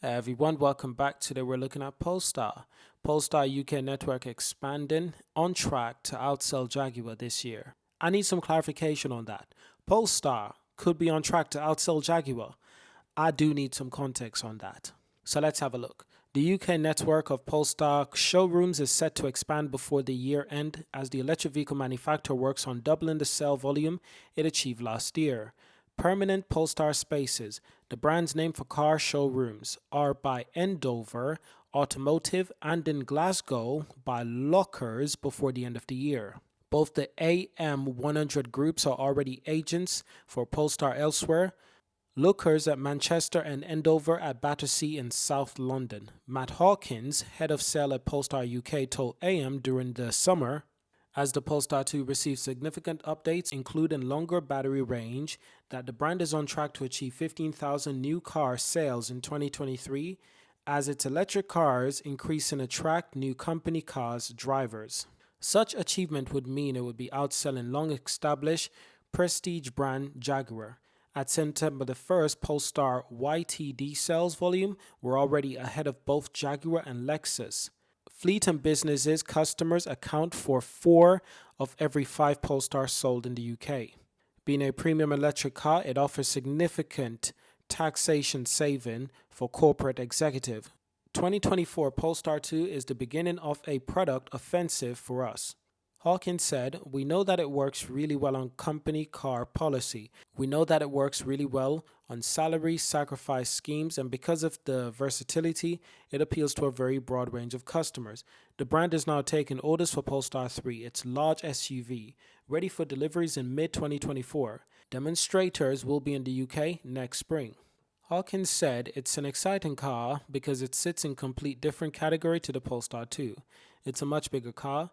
Everyone, welcome back. Today we're looking at Polestar. Polestar UK network expanding, on track to outsell Jaguar this year. I need some clarification on that. Polestar could be on track to outsell Jaguar. I do need some context on that. So let's have a look. The UK network of Polestar showrooms is set to expand before the year end as the electric vehicle manufacturer works on doubling the sale volume it achieved last year. Permanent Polestar spaces, the brand's name for car showrooms, are by Endover Automotive and in Glasgow by Lockers before the end of the year. Both the AM100 groups are already agents for Polestar elsewhere. Lookers at Manchester and Endover at Battersea in South London. Matt Hawkins, head of sale at Polestar UK, told AM during the summer, as the Polestar 2 receives significant updates, including longer battery range, that the brand is on track to achieve 15,000 new car sales in 2023 as its electric cars increase and attract new company cars drivers. Such achievement would mean it would be outselling long-established prestige brand Jaguar. At September the 1st, Polestar YTD sales volume were already ahead of both Jaguar and Lexus. Fleet and businesses customers account for 4 of every 5 Polestars sold in the UK. Being a premium electric car, it offers significant taxation saving for corporate executive. 2024 Polestar 2 is the beginning of a product offensive for us. Hawkins said, "We know that it works really well on company car policy. We know that it works really well on salary sacrifice schemes, and because of the versatility, it appeals to a very broad range of customers. The brand is now taking orders for Polestar 3, its large SUV, ready for deliveries in mid-2024. Demonstrators will be in the UK next spring." Hawkins said it's an exciting car because it sits in complete different category to the Polestar 2. It's a much bigger car.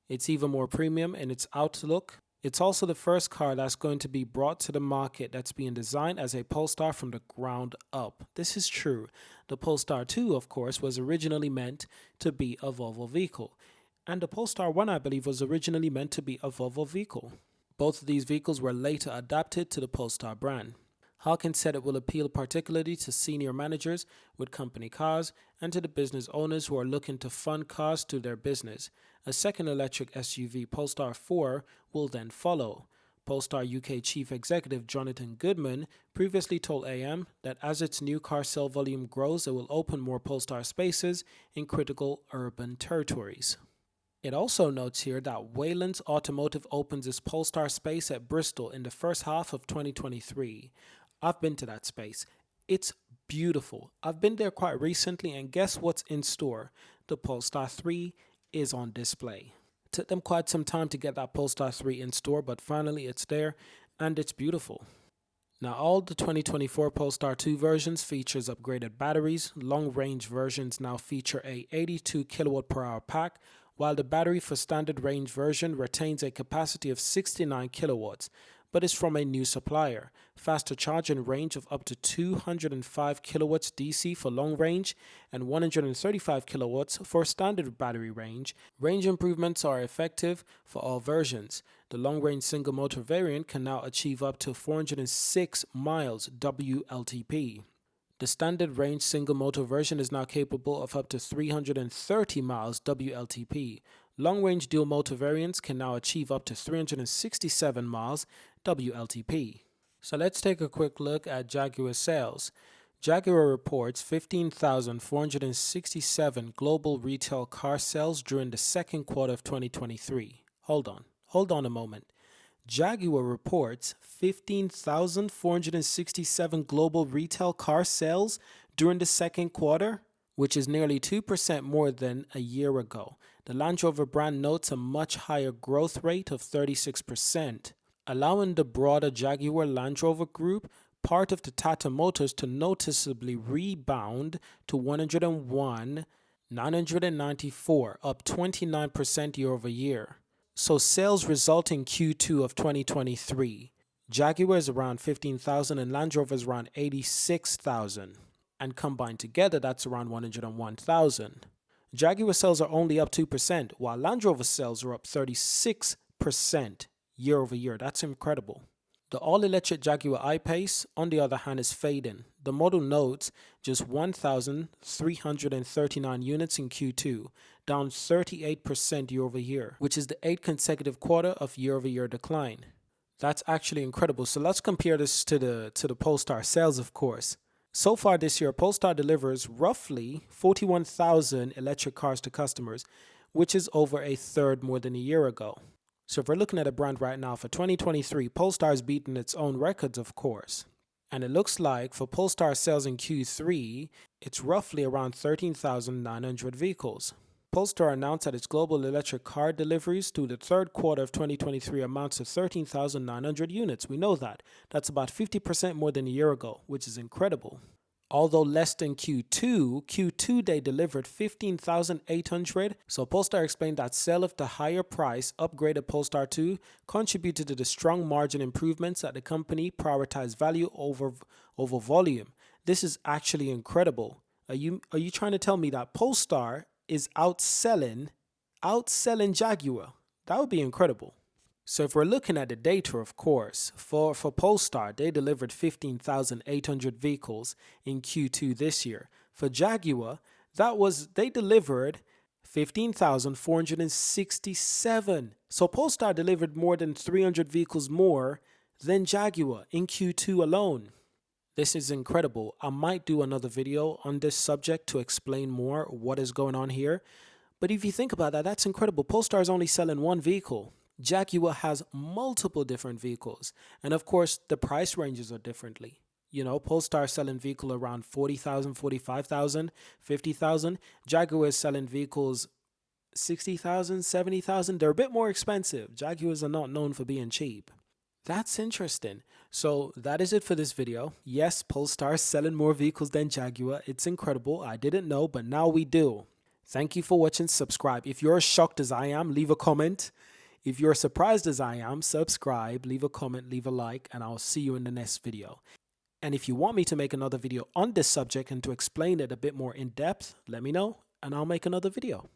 It's even more premium in its outlook. It's also the first car that's going to be brought to the market that's being designed as a Polestar from the ground up. This is true. The Polestar 2, of course, was originally meant to be a Volvo vehicle. And the Polestar 1, I believe, was originally meant to be a Volvo vehicle. Both of these vehicles were later adapted to the Polestar brand. Hawkins said it will appeal particularly to senior managers with company cars and to the business owners who are looking to fund cars to their business. A second electric SUV, Polestar 4, will then follow. Polestar UK Chief Executive Jonathan Goodman previously told AM that as its new car sale volume grows, it will open more Polestar spaces in critical urban territories. It also notes here that Wayland's Automotive opens its Polestar space at Bristol in the first half of 2023. I've been to that space. It's beautiful. I've been there quite recently, and guess what's in store? The Polestar 3 is on display. Took them quite some time to get that Polestar 3 in store, but finally it's there, and it's beautiful. Now, all the 2024 Polestar 2 versions features upgraded batteries. Long-range versions now feature a 82 kilowatt per hour pack, while the battery for standard range version retains a capacity of 69 kilowatts, but is from a new supplier. Faster charging range of up to 205 kilowatts DC for long range and 135 kilowatts for standard battery range. Range improvements are effective for all versions. The long-range single-motor variant can now achieve up to 406 miles WLTP. The standard range single-motor version is now capable of up to 330 miles WLTP. Long-range dual-motor variants can now achieve up to 367 miles WLTP. So let's take a quick look at Jaguar sales. Jaguar reports 15,467 global retail car sales during the second quarter of 2023. Hold on a moment. Jaguar reports 15,467 global retail car sales during the second quarter, which is nearly 2% more than a year ago. The Land Rover brand notes a much higher growth rate of 36%, allowing the broader Jaguar Land Rover group, part of the Tata Motors, to noticeably rebound to 101,994, up 29% year over year. So sales result in Q2 of 2023. Jaguar is around 15,000 and Land Rover is around 86,000. And combined together, that's around 101,000. Jaguar sales are only up 2%, while Land Rover sales are up 36% year over year. That's incredible. The all-electric Jaguar I-Pace, on the other hand, is fading. The model notes just 1,339 units in Q2, down 38% year over year, which is the 8th consecutive quarter of year-over-year decline. That's actually incredible. So let's compare this to the Polestar sales, of course. So far this year, Polestar delivers roughly 41,000 electric cars to customers, which is over a third more than a year ago. So if we're looking at a brand right now for 2023, Polestar is beating its own records, of course. And it looks like for Polestar sales in Q3, it's roughly around 13,900 vehicles. Polestar announced that its global electric car deliveries through the third quarter of 2023 amounts to 13,900 units. We know that. That's about 50% more than a year ago, which is incredible. Although less than Q2 they delivered 15,800. So Polestar explained that sale of the higher price upgraded Polestar 2 contributed to the strong margin improvements that the company prioritized value over volume. This is actually incredible. Are you trying to tell me that Polestar is outselling Jaguar? That would be incredible. So if we're looking at the data, of course, for Polestar, they delivered 15,800 vehicles in Q2 this year. For Jaguar, they delivered 15,467. So Polestar delivered more than 300 vehicles more than Jaguar in Q2 alone. This is incredible. I might do another video on this subject to explain more what is going on here. But if you think about that, that's incredible. Polestar is only selling one vehicle. Jaguar has multiple different vehicles. And of course, the price ranges are differently. You know, Polestar selling vehicle around 40,000, 45,000, 50,000. Jaguar is selling vehicles 60,000, 70,000. They're a bit more expensive. Jaguars are not known for being cheap. That's interesting. So that is it for this video. Yes, Polestar is selling more vehicles than Jaguar. It's incredible. I didn't know, but now we do. Thank you for watching. Subscribe. If you're as shocked as I am, leave a comment. If you're surprised as I am, subscribe, leave a comment, leave a like, and I'll see you in the next video. And if you want me to make another video on this subject and to explain it a bit more in depth, let me know, and I'll make another video.